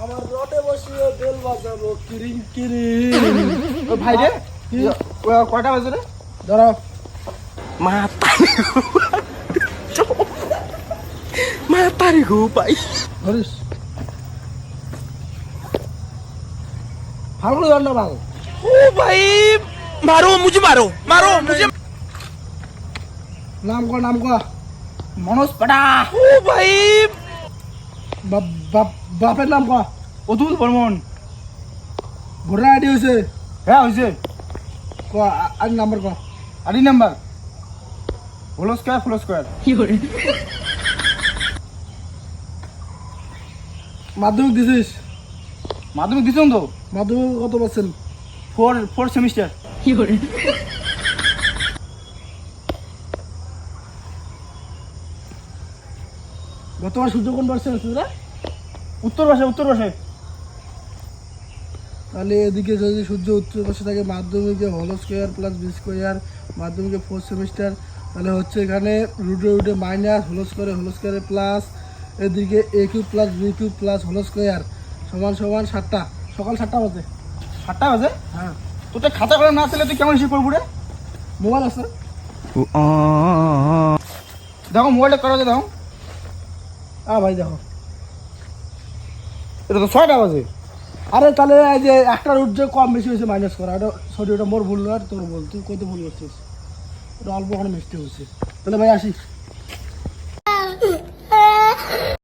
আমার রটে বসিয়ে বেল বাজাবো কিরিং কিরিং। ও ভাই রে কয়টা বাজে রে? ধরো মাতারি গো ভাই। ধরিস ভালো ধর না ভালো। ও ভাই মারো মুঝে মারো মারো মুঝে। নাম কর নাম কর। মনোজ পাটা। ও ভাই বাপের নাম কর। অতুল বর্মন। ভোটার আইডি হয়েছে? হ্যাঁ হয়েছে। ক আর নাম্বার কর। আইডি নাম্বার হলো স্কয়ার ফুল স্কয়ার। মাধ্যমিক দিছিস? মাধ্যমিক দিছ তো? মাধ্যমিক কত পাচ্ছেন? Four semester. বর্তমান সূর্য কোন পার্সেন্ট আছে রে? উত্তর পাশে উত্তর পাশে। তাহলে এদিকে যদি সূর্য উত্তর পাশে থাকে, মাধ্যমিকে হল স্কোয়ার প্লাস বি স্কোয়ার, মাধ্যমিকে ফোর্থ সেমিস্টার, তাহলে হচ্ছে এখানে রুটে রুটে মাইনাস হল স্কোয়ারে প্লাস, এদিকে a cube plus b cube plus whole square সমান সমান 7টা। সকাল 7টা বাজে। 7টা বাজে? হ্যাঁ। তোতে খাতা কলম না আসলে তুই কেমন হিসেব করবো রে? মোবাইল আছে? দেখো মোবাইলটা করা যায় দেখো। ভাই দেখো, এটা তো 6টা বাজে। আরে তাহলে এই যে একটা রুট যে কম বেশি হয়েছে মাইনাস করা, এটা সরি, ওটা মোর ভুল নয়, তোর ভুল, তুই কইতে ভুল করছিস, এটা অল্প ওখানে মিস্টেক হচ্ছে। তাহলে ভাই আসি।